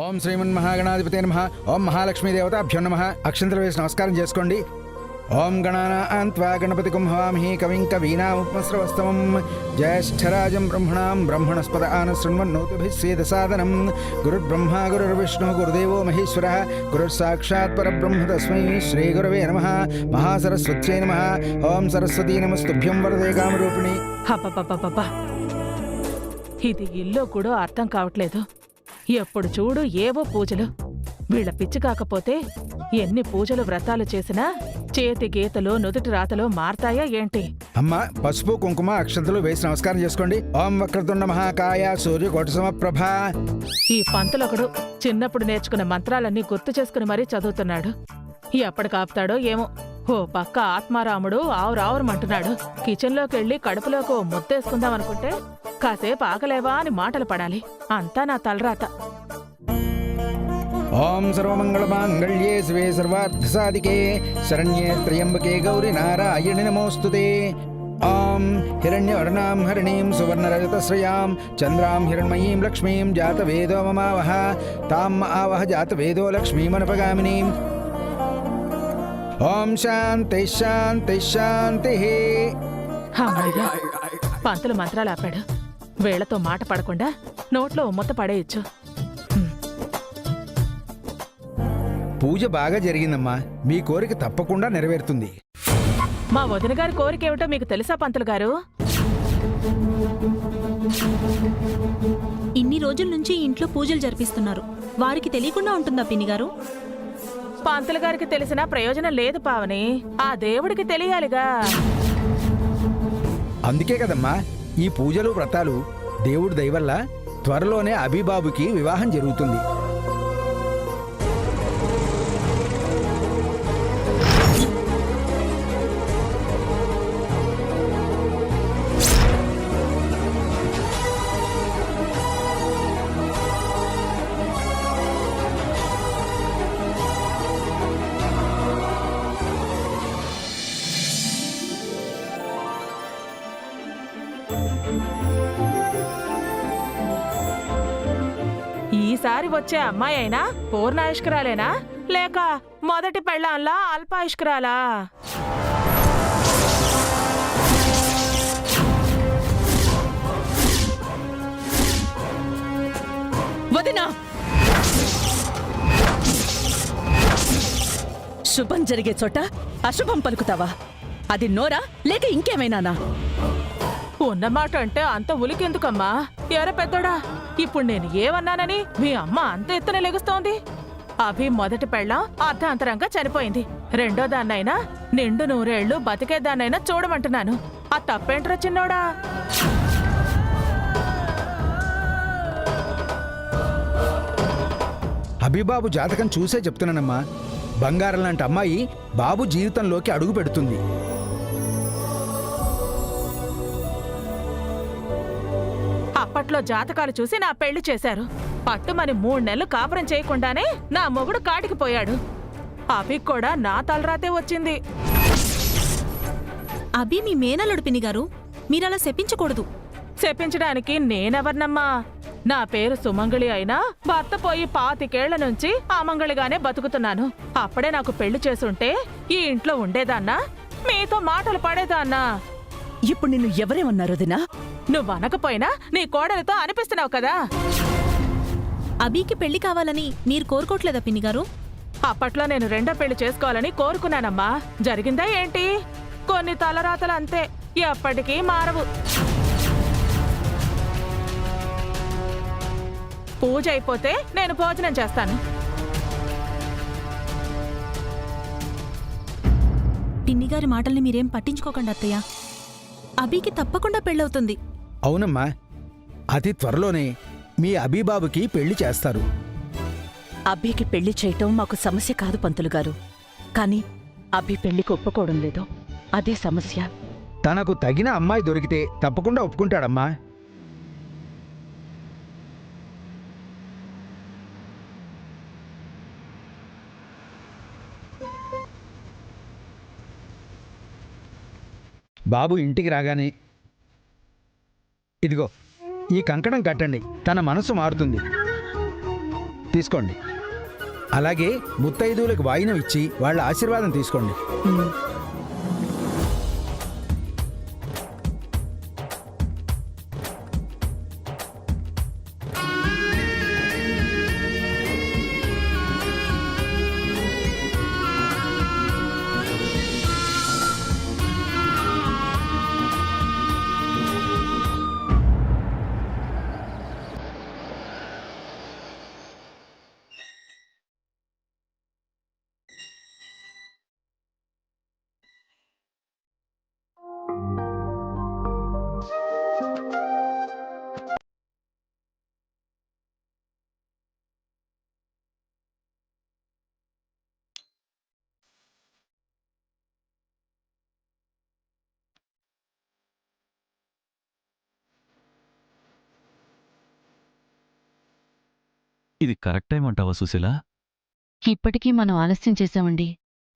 ఓం శ్రీమన్మహాగణాధిపతే నమః. ఓం మహాలక్ష్మీదేవతాభ్యో నమః. అక్షంతలు వేసి నమస్కారం చేసుకోండి. ఓం గణానాన్త్వా గణపతికం హవామహి కవిం కవీనాముపమస్రవస్తమం జ్యేష్ఠరాజం బ్రహ్మణాం బ్రహ్మణస్పద ఆనశృణ్వన్నోతిభిः సేదసాదనం. గురుర్బ్రహ్మ గురుర్విష్ణు గురుదేవో మహేశ్వరः గురుస్సాక్షాత్ పరబ్రహ్మ తస్మై శ్రీగురవే నమః. మహాసరస్వత్యై నమః. ఓం సరస్వతీ నమస్తుభ్యం వరదే కామరూపిణి. హబ్బబ్బబ్బబ్బా, ఇది ఇల్లు కూడా అర్థం కావట్లేదు. ఎప్పుడు చూడు ఏవో పూజలు. వీళ్ళ పిచ్చి కాకపోతే ఎన్ని పూజలు వ్రతాలు చేసినా చేతి గీతలు నుదుటి రాతలు మారతాయా ఏంటి? అమ్మ, పసుపు కుంకుమ అక్షంతలు వేసి నమస్కారం చేసుకోండి. ఓం వక్రతుండ మహాకాయ సూర్యకోటి సమప్రభ. ఈ పంతులొకడు చిన్నప్పుడు నేర్చుకున్న మంత్రాలన్నీ గుర్తు చేసుకుని మరీ చదువుతున్నాడు. ఎప్పటికాపుతాడో ఏమో. ఓ పక్క ఆత్మారాముడు ఆవురావురమంటున్నాడు. కిచెన్లోకి వెళ్ళి కడుపులోకి ఓ ముద్దేసుకుందామనుకుంటే కాసేపు ఆకలేవా అని మాటలు పడాలి. అంతా నా తలరాత. ఓం సర్వమంగళమాంగళ్యే శివే సర్వార్థసాధికే శరణ్యే త్ర్యంబకే గౌరి నారాయణి నమోస్తుతే. ఓం హిరణ్యవర్ణాం హరిణీం సువర్ణరజతశ్రయాం చంద్రాం హిరణ్మయీం లక్ష్మీం జాతవేదో మమావహ తాం ఆవహ జాతవేదో లక్ష్మీమనుపగామినీం. ఓం శాంతి శాంతి శాంతి. అమ్మయ్య, పంతులు మంత్రాలు ఆపాడు. వేళ్లతో మాట పడకుండా నోట్లో ముద్ద పడేయచ్చు. పూజ బాగా జరిగిందమ్మా. మీ కోరిక తప్పకుండా నెరవేరుతుంది. మా వదిన గారి కోరికేమిటో మీకు తెలుసా పంతులు గారు? ఇన్ని రోజుల నుంచి ఇంట్లో పూజలు జరిపిస్తున్నారు. వారికి తెలియకుండా ఉంటుందా పిన్ని గారు? పంతులు గారికి తెలిసినా ప్రయోజనం లేదు పావని. ఆ దేవుడికి తెలియాలిగా. అందుకే కదమ్మా ఈ పూజలు వ్రతాలు. దేవుడి దయ వల్ల త్వరలోనే అభిబాబుకి వివాహం జరుగుతుంది. ఈసారి వచ్చే అమ్మాయి అయినా పూర్ణాయుష్కరాలేనా లేక మొదటి పెళ్ళాంలా అల్పాయుష్కరాలా? వదినా, శుభం జరిగే చోట అశుభం పలుకుతావా? అది నోరా లేక ఇంకేమైనానా? ఉన్నమాట అంటే అంత ఉలికెందుకమ్మా? ఎర పెద్దోడా, ఇప్పుడు నేను ఏమన్నానని మీ అమ్మ అంత ఎత్తున లెగుస్తోంది? అభి మొదటి పెళ్ళం అర్ధాంతరంగా చనిపోయింది. రెండో దాన్నైనా నిండు 100 ఏళ్లు బతికేదాన్నైనా చూడమంటున్నాను. ఆ తప్పేంట్రా చిన్నోడా? అభిబాబు జాతకం చూసే చెప్తున్నానమ్మా. బంగారం లాంటి అమ్మాయి బాబు జీవితంలోకి అడుగు పెడుతుంది. అప్పట్లో జాతకాలు చూసి నా పెళ్లి చేశారు. పట్టుమని 3 నెలలు కాపురం చేయకుండానే నా మొగుడు కాటికి పోయాడు. అభి కూడా నా తలరాతే వచ్చింది. అభి మీ మేనల్లుడు పిన్ని గారు. మీరలా శపించకూడదు. చెప్పించడానికి నేనెవర్నమ్మా? నా పేరు సుమంగళి అయినా భర్త పోయి 25 ఏళ్ల నుంచి అమంగళిగానే బతుకుతున్నాను. అప్పుడే నాకు పెళ్లి చేసుంటే ఈ ఇంట్లో ఉండేదాన్నా? మీతో మాటలు పడేదాన్నా? ఇప్పుడు నిన్ను ఎవరేమన్నారు వదినా? నువ్వనకపోయినా నీ కోడలితో అనిపిస్తున్నావు కదా. అభికి పెళ్లి కావాలని మీరు కోరుకోవట్లేదా పిన్ని గారు? అప్పట్లో నేను రెండో పెళ్లి చేసుకోవాలని కోరుకున్నానమ్మా. జరిగిందా ఏంటి? కొన్ని తలరాతలు అంతే, ఎప్పటికీ మారవు. పూజ అయిపోతే నేను భోజనం చేస్తాను. పిన్ని గారి మాటల్ని మీరేం పట్టించుకోకండి అత్తయ్య. అభికి తప్పకుండా పెళ్ళవుతుంది. అవునమ్మా, అతి త్వరలోనే మీ అభిబాబుకి పెళ్లి చేస్తారు. అబ్బికి పెళ్లి చేయటం మాకు సమస్య కాదు పంతులు గారు. కానీ అబ్బి పెళ్లికి ఒప్పుకోవడం లేదు, అదే సమస్య. తనకు తగిన అమ్మాయి దొరికితే తప్పకుండా ఒప్పుకుంటాడమ్మా. బాబు ఇంటికి రాగానే ఇదిగో ఈ కంకణం కట్టండి. తన మనసు మారుతుంది. తీసుకోండి. అలాగే ముత్తైదువులకు వాయినం ఇచ్చి వాళ్ళ ఆశీర్వాదం తీసుకోండి. ఇది కరెక్ట్ టైం అంటావా సుశీల? ఇప్పటికీ మనం ఆలస్యం చేశామండి.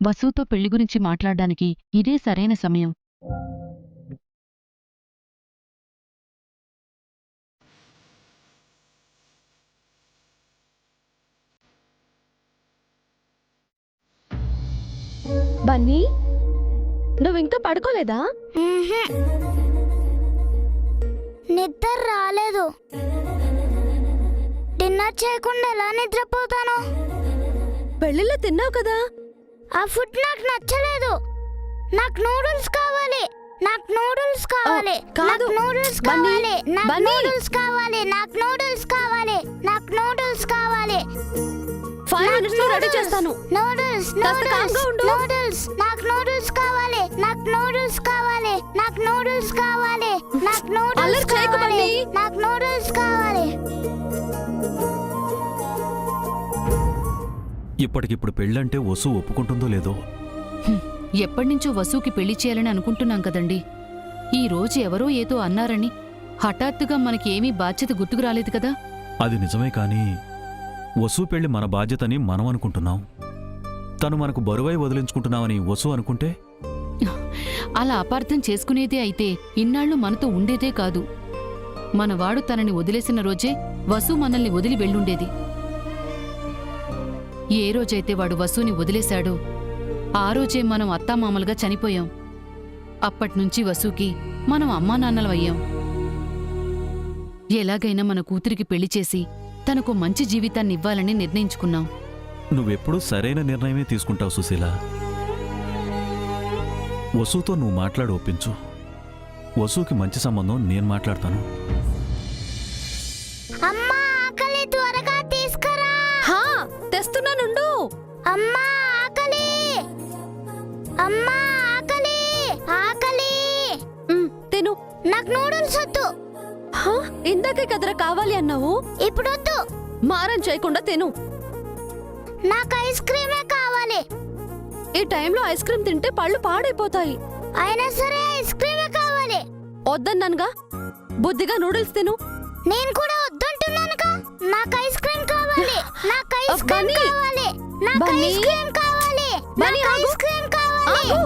వసుతో పెళ్లి గురించి మాట్లాడడానికి ఇదే సరైన సమయం. బన్నీ, నువ్వింకా పడుకోలేదా? నిద్ర రాలేదు. డిన్నర్ చేయకుండా ఎలా నిద్రపోతాను? పెళ్లిలో తిన్నావు కదా. ఆ ఫుడ్ నాకు నచ్చలేదు. నాకు నూడిల్స్ కావాలి. నాకు నూడిల్స్ కావాలి. కాదు. నాకు నూడిల్స్ బన్నీ, కావాలి. నాకు బన్నీ. నూడిల్స్ కావాలి. నాకు నూడిల్స్ కావాలి. నాకు నూడిల్స్ కావాలి. 5 minutes లో రెడీ చేస్తాను. నూడిల్స్ కాస్త కామ్గా ఉండు. నూడిల్స్ నాకు నూడిల్స్ కావాలి. నాకు నూడిల్స్ కావాలి. నాకు నూడిల్స్ కావాలి. నాకు నూడిల్స్ అల్లరి చేయకు కావాలి. బన్నీ. నాకు నూడిల్స్ కావాలి. ఇప్పటికిప్పుడు పెళ్ళంటే వసు ఒప్పుకుంటుందో లేదో. ఎప్పటినుంచో వసుకి పెళ్లి చేయాలని అనుకుంటున్నాం కదండి. ఈ రోజు ఎవరో ఏదో అన్నారని హఠాత్తుగా మనకి ఏమీ బాధ్యత గుర్తుకు రాలేదు కదా. అది నిజమే కానీ వసు పెళ్లి మన బాధ్యతని మనం అనుకుంటున్నాం. తను మనకు బరువై వదిలించుకుంటున్నామని వసు అనుకుంటే? అలా అపార్థం చేసుకునేదే అయితే ఇన్నాళ్లు మనతో ఉండేదే కాదు. మనవాడు తనని వదిలేసిన రోజే వసు మనల్ని వదిలి వెళ్ళుండేది. ఏ రోజైతే వాడు వసుని వదిలేశాడో ఆ రోజే మనం అత్తామామలుగా చనిపోయాం. అప్పట్నుంచి వసుకి మనం అమ్మానాన్నలమయ్యాం. ఎలాగైనా మన కూతురికి పెళ్లి చేసి తనకు మంచి జీవితాన్ని ఇవ్వాలని నిర్ణయించుకున్నాం. నువ్వెప్పుడూ సరైన నిర్ణయమే తీసుకుంటావు సుశీల. వసుతో నువ్వు మాట్లాడి ఒప్పించు. వసుకి మంచి సంబంధం నేను మాట్లాడతాను. అమ్మా ఆకలి, త్వరగా తీసుకురా. హా, తెస్తున్నానుండు. అమ్మా ఆకలి. అమ్మా ఆకలి. ఆకలి. తిను. నాకు నూడిల్స్ వద్దు. హా, ఇందాకే కదరా కావాలి అన్నావు. ఇప్పుడు వద్దు. మారం చేయకుండా తిను. నాకు ఐస్ క్రీమే కావాలి. ఈ టైంలో ఐస్ క్రీమ్ తింటే పళ్ళు పాడైపోతాయి. అయినా సరే ఐస్ క్రీమే కావాలి. వద్దన్నానుగా. బుద్ధిగా నూడిల్స్ తిను. నేను కూడా వద్దంటున్నానుగా. నాకు ఐస్ క్రీమ్ కావాలి. నాకు ఐస్ క్రీమ్ బన్నీ. కావాలి. నాకు బన్నీ. ఐస్ క్రీమ్ కావాలి. బన్నీ, నాకు ఆగు. ఐస్ క్రీమ్ కావాలి. ఆగు.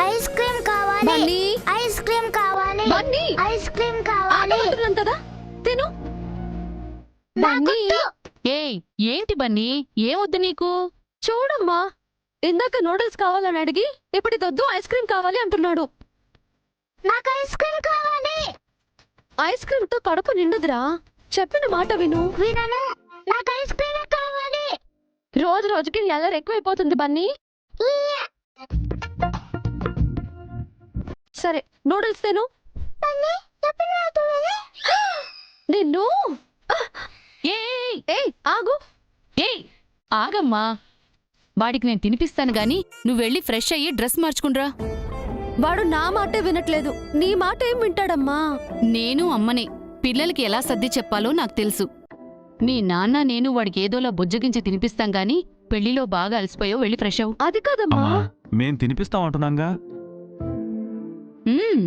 ఐస్ క్రీమ్ కావాలి. బన్నీ. ఐస్ క్రీమ్ కావాలి. బన్నీ. ఐస్ క్రీమ్ కావాలి. ఆగమంటున్నాను కదా. తిను. నాకు బన్నీ. వద్దు. ఏయ్, ఏంటి బన్నీ, ఏమొద్దు నీకు? చూడమ్మా, ఇందాక నూడిల్స్ కావాలని అడిగి ఇప్పుడు ఇదొద్దు ఐస్ క్రీమ్ కావాలి అంటున్నాడు. నాకు ఐస్ క్రీమ్ కావాలి. ఐస్ క్రీమ్ తో కడుపు నిండుదురా. చెప్పిన మాట విను. వినను. నాకు ఐస్ క్రీమే కావాలి. రోజు రోజుకి ఎల్లరి ఎక్కువైపోతుంది బన్నీ. సరే, నూడిల్స్ తిను. బన్నీ, చెప్పిన మాట విను. నిన్ను. ఏయ్ ఏయ్, ఆగు. ఏయ్ ఆగమ్మా, వాడికి నేను తినిపిస్తాను గాని నువ్వెళ్ళి ఫ్రెష్ అయ్యి డ్రెస్ మార్చుకున్రా. వాడు నా మాటే వినట్లేదు. నీ మాట ఏం వింటాడమ్మా? నేను అమ్మనే. పిల్లలకి ఎలా సర్ది చెప్పాలో నాకు తెలుసు. మీ నాన్న నేను వాడికి ఏదోలా బుజ్జగించి తినిపిస్తాం గాని పెళ్లిలో బాగా అలసిపోయో వెళ్ళి ఫ్రెష్ అవ్వు. అది కాదమ్మా. అమ్మా, మేం తినిపిస్తాం అంటున్నాంగా. మ్మ్.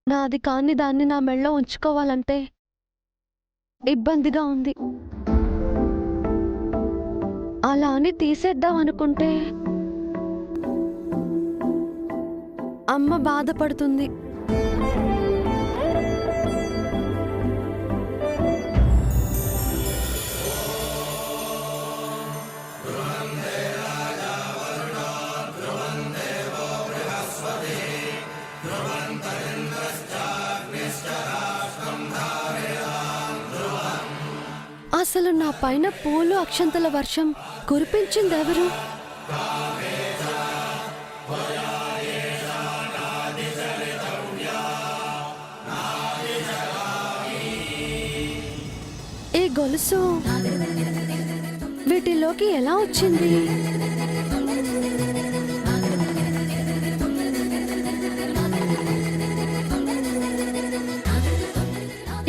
నాది కాని దాన్ని నా మెళ్ళో ఉంచుకోవాలంటే ఇబ్బందిగా ఉంది. అలా అని తీసేద్దాం అనుకుంటే అమ్మ బాధపడుతుంది. అసలు నా పైన పూలు అక్షంతల వర్షం కురిపించిందెవరు? ఈ గొలుసు వీటిలోకి ఎలా వచ్చింది?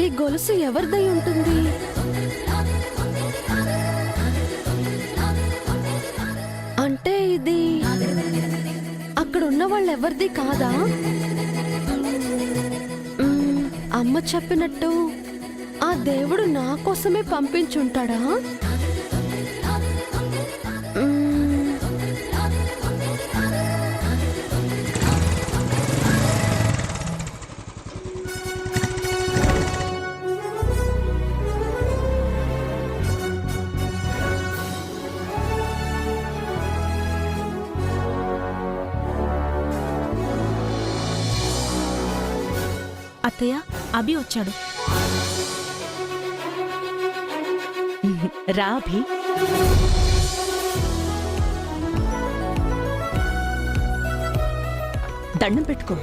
ఈ గొలుసు ఎవరిదై ఉంటుంది? అంటే ఇది అక్కడ ఉన్న వాళ్ళెవరిది కాదా? అమ్మ చెప్పినట్టు ఆ దేవుడు నా కోసమే పంపించుంటాడా? అత్తయ్య, అభి వచ్చాడు. రా అభి. దండం పెట్టుకో.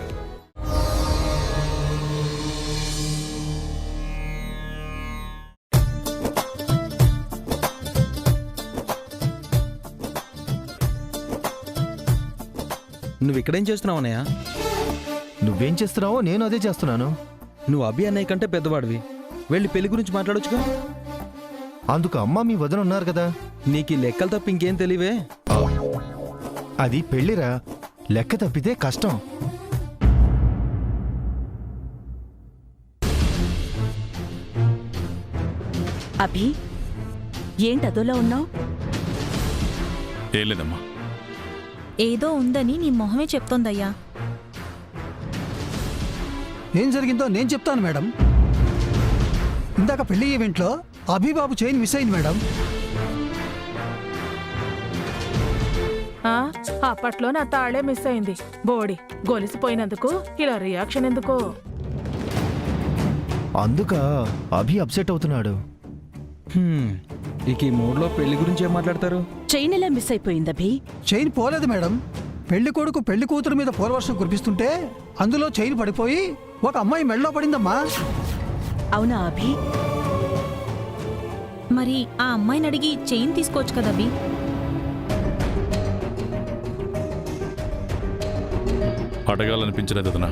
నువ్వు ఇక్కడేం చేస్తున్నావు అన్నయ్య? నువ్వేం చేస్తున్నావో నేను అదే చేస్తున్నాను. నువ్వు అభి అన్నయ్య కంటే పెద్దవాడివి, వెళ్ళి పెళ్లి గురించి మాట్లాడొచ్చుగా. అందుకు అమ్మ మీ వదిన ఉన్నారు కదా. నీకు ఈ లెక్కలు తప్ప ఇంకేం తెలివే? అది పెళ్లిరా, లెక్క తప్పితే కష్టం. అభి, ఏంటి అదోలా ఉన్నావు? ఏం లేదమ్మా. ఏదో ఉందని నీ మొహమే చెప్తోందయ్యా. ఏం జరిగిందో నేను చెప్తాను మేడం. ఇందాక పెళ్లి ఈవెంట్లో అభిబాబు చైన్ మిస్ అయింది మేడం. అప్పట్లో నా తాళే మిస్ అయింది. బోడి గొలిసిపోయినందుకు ఇలా రియాక్షన్ ఎందుకో? అందుక అభి అప్సెట్ అవుతున్నాడు. ఇక ఈ మూడ్లో పెళ్లి గురించి ఏం మాట్లాడతారు? చైన్ ఎలా మిస్ అయిపోయింది అభి? చైన్ పోలేదు మేడం. పెళ్లి కొడుకు పెళ్లి కూతురు మీద పూలవర్షం కురిపిస్తుంటే అందులో చైన్ పడిపోయి ఒక అమ్మాయి మెడలో పడిందమ్మా. అవునా అభి? మరి ఆ అమ్మాయిని అడిగి చైన్ తీసుకోవచ్చు కదా అభి. అడగాలనిపించలేదు అతనా?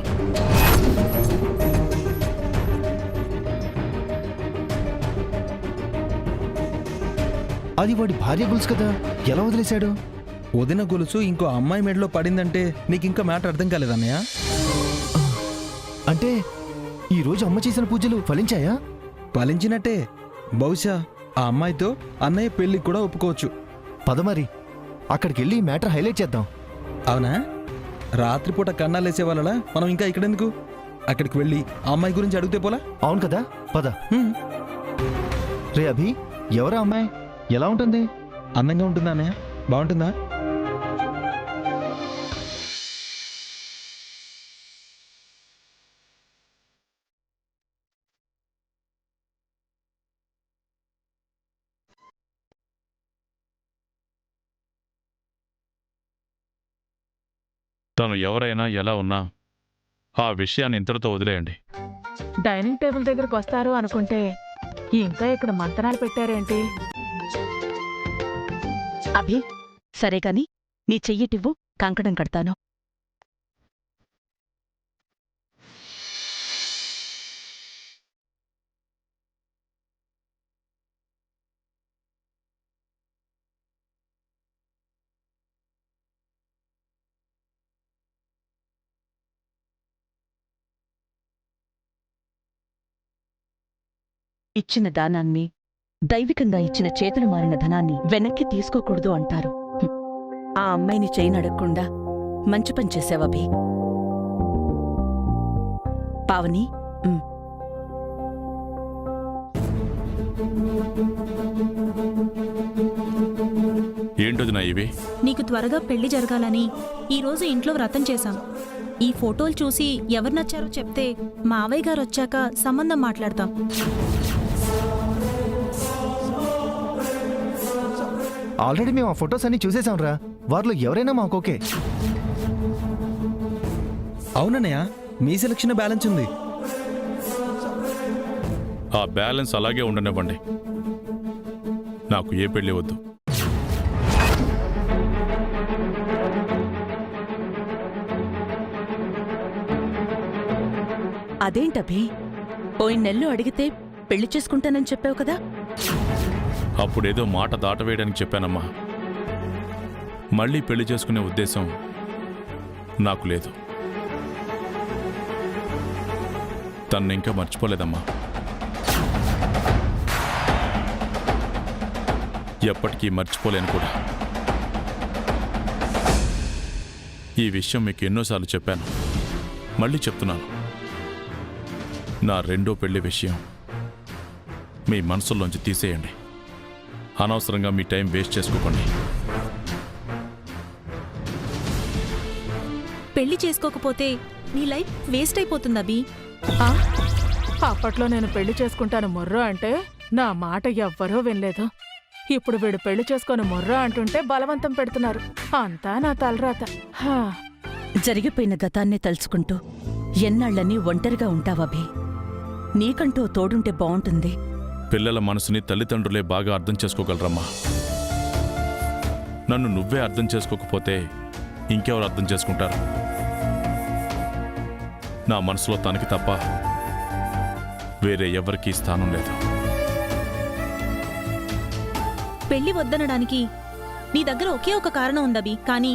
అది వాడి భార్య గొలుసు కదా, ఎలా వదిలేశాడు? వదిన గొలుసు ఇంకో అమ్మాయి మెడలో పడిందంటే నీకు ఇంకా మ్యాటర్ అర్థం కాలేదన్నయ్య? అంటే ఈ రోజు అమ్మ చేసిన పూజలు ఫలించాయా? ఫలించినట్టే. బహుశా ఆ అమ్మాయితో అన్నయ్య పెళ్లికి కూడా ఒప్పుకోవచ్చు. పద మరి అక్కడికి వెళ్ళి మ్యాటర్ హైలైట్ చేద్దాం. అవునా? రాత్రిపూట కన్నాలేసే వాళ్ళలా మనం ఇంకా ఇక్కడెందుకు? అక్కడికి వెళ్ళి ఆ అమ్మాయి గురించి అడిగితే పోలా? అవును కదా, పద. రే అభి, ఎవరా అమ్మాయి? ఎలా ఉంటుంది? అందంగా ఉంటుందా అన్నయ్య? బాగుంటుందా? తను ఎవరైనా ఎలా ఉన్నా ఆ విషయాన్ని ఇంతటితో వదిలేయండి. డైనింగ్ టేబుల్ దగ్గరకు వస్తారు అనుకుంటే ఇంకా ఇక్కడ మంతనాలు పెట్టారేంటి? అభి, సరే కాని నీ చెయ్యిటివ్వు, కంకణం కడతాను. ఇచ్చిన దానాన్ని, దైవికంగా ఇచ్చిన చేతులు మారిన ధనాన్ని వెనక్కి తీసుకోకూడదు అంటారు. ఆ అమ్మాయిని చేయనడగకుండా మంచి పని చేసావభి. పావని, ఏంటొదినా ఇవి? నీకు త్వరగా పెళ్లి జరగాలని ఈరోజు ఇంట్లో వ్రతం చేశాం. ఈ ఫోటోలు చూసి ఎవరు నచ్చారో చెప్తే మావయ్య గారు వచ్చాక సంబంధం మాట్లాడతాం. ఆల్రెడీ మేము ఆ ఫొటోస్ అన్ని చూసేసాం రా. వారిలో ఎవరైనా మాకు ఓకే. అవునన్నయ్య, మీ సెలక్షన్ బ్యాలెన్స్ ఉంది. ఆ బ్యాలెన్స్ అలాగే ఉండనివ్వండి. నాకు ఏ పెళ్లి వద్దు. అదేంటభి, పోయిన నెలలో అడిగితే పెళ్లి చేసుకుంటానని చెప్పావు కదా? అప్పుడేదో మాట దాటవేయడానికి చెప్పానమ్మా. మళ్ళీ పెళ్లి చేసుకునే ఉద్దేశం నాకు లేదు. తన్ని ఇంకా మర్చిపోలేదమ్మా. ఎప్పటికీ మర్చిపోలేను కూడా. ఈ విషయం మీకు ఎన్నోసార్లు చెప్పాను, మళ్ళీ చెప్తున్నాను. నా రెండో పెళ్లి విషయం మీ మనసుల్లోంచి తీసేయండి. అనవసరంగా మీ టైం వేస్ట్ చేసుకోకండి. పెళ్లి చేసుకోకపోతే నీ లైఫ్ వేస్ట్ అయిపోతుంది అభి. ఆ? అప్పట్లో నేను పెళ్లి చేసుకుంటాను మొర్రో అంటే నా మాట ఎవ్వరూ వినలేదు. ఇప్పుడు వీడు పెళ్లి చేసుకొని మొర్రో అంటుంటే బలవంతం పెడుతున్నారు. అంతా నా తలరాత. హా. జరిగిపోయిన గతాన్నే తలుచుకుంటూ ఎన్నాళ్ళని ఒంటరిగా ఉంటావభి. నీకంటూ తోడుంటే బావుంటుంది. పిల్లల మనసుని తల్లిదండ్రులే బాగా అర్థం చేసుకోగలరమ్మా. నన్ను నువ్వే అర్థం చేసుకోకపోతే ఇంకెవరు అర్థం చేసుకుంటారు? నా మనసులో తనకి తప్ప వేరే ఎవరికీ స్థానం లేదు. పెళ్లి వద్దనడానికి నీ దగ్గర ఒకే ఒక కారణం ఉందభి. కానీ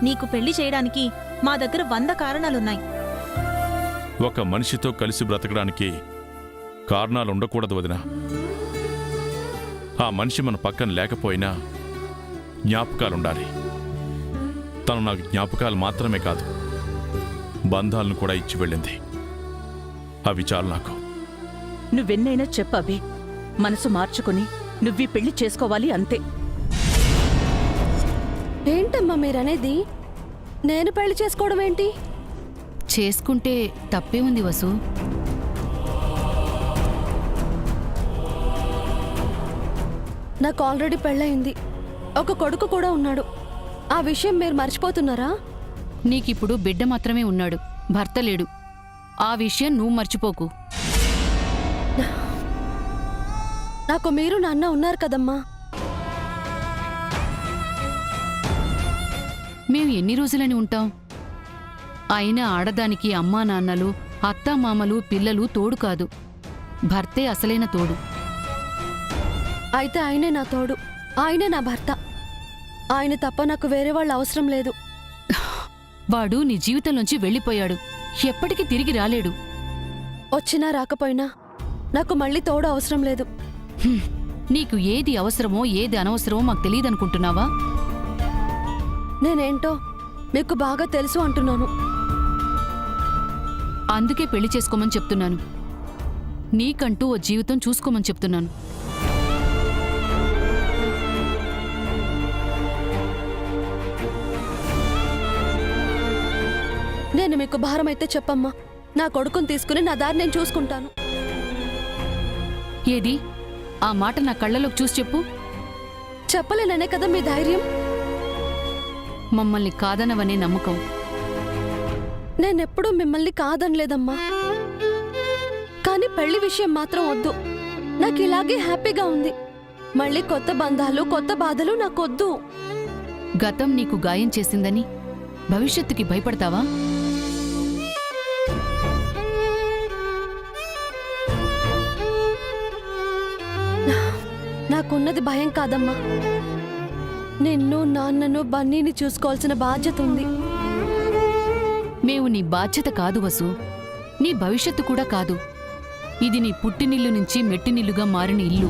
నీకు పెళ్లి చేయడానికి మా దగ్గర 100 కారణాలున్నాయి. ఒక మనిషితో కలిసి బ్రతకడానికి కారణాలు ఉండకూడదు వదినా. ఆ మనిషి మన పక్కన లేకపోయినా జ్ఞాపకాలుండాలి. తను నాకు జ్ఞాపకాలు మాత్రమే కాదు, బంధాలను కూడా ఇచ్చి వెళ్ళింది. అవి చాలు నాకు. నువ్వెన్నైనా చెప్పభి, మనసు మార్చుకుని నువ్వీ పెళ్లి చేసుకోవాలి అంతే. ఏంటమ్మా మీరనేది? నేను పెళ్లి చేసుకోవడం ఏంటి? చేసుకుంటే తప్పే ఉంది వసు. నాకు ఆల్రెడీ పెళ్ళయింది, ఒక కొడుకు కూడా ఉన్నాడు. ఆ విషయం మీరు మర్చిపోతున్నారా? నీకిప్పుడు బిడ్డ మాత్రమే ఉన్నాడు, భర్త లేడు. ఆ విషయం నువ్వు మర్చిపోకు. నాకు మీరు నాన్న ఉన్నారు కదమ్మా. మేము ఎన్ని రోజులని ఉంటాం? అయినా ఆడదానికి అమ్మా నాన్నలు, అత్తామామలు, పిల్లలు తోడు కాదు, భర్తే అసలైన తోడు. అయితే ఆయనే నా తోడు, ఆయనే నా భర్త. ఆయన తప్ప నాకు వేరే వాళ్ళ అవసరం లేదు. వాడు నీ జీవితంలోంచి వెళ్ళిపోయాడు, ఎప్పటికీ తిరిగి రాలేడు. వచ్చినా రాకపోయినా నాకు మళ్ళీ తోడు అవసరం లేదు. నీకు ఏది అవసరమో ఏది అనవసరమో మాకు తెలియదనుకుంటున్నావా? నేనేంటో మీకు బాగా తెలుసు అంటున్నాను. అందుకే పెళ్లి చేసుకోమని చెప్తున్నాను. నీకంటూ ఓ జీవితం చూసుకోమని చెప్తున్నాను. నేను మీకు భారమైతే చెప్పమ్మా. నా కొడుకుని తీసుకుని నా దారి నేను చూసుకుంటాను. ఏది? ఆ మాట నా కళ్ళలోకి చూసి చెప్పు. చెప్పలేననే కదా మీ ధైర్యం. మమ్మల్ని కాదనవనే నమ్మకం. నేనెప్పుడూ మిమ్మల్ని కాదనలేదమ్మా. కానీ పెళ్లి విషయం మాత్రం వద్దు. నాకు ఇలాగే హ్యాపీగా ఉంది. మళ్ళీ కొత్త బంధాలు, కొత్త బాధలు నాకొద్దు. గతం నీకు గాయం చేసిందని భవిష్యత్తుకి భయపడతావా? నాకున్నది భయం కాదమ్మా. నిన్ను, నాన్నను, బన్నీని చూసుకోవాల్సిన బాధ్యత ఉంది. మేము నీ బాధ్యత కాదు వసు, నీ భవిష్యత్తు కూడా కాదు. ఇది నీ పుట్టినిల్లు నుంచి మెట్టినిల్లుగా మారిన ఇల్లు.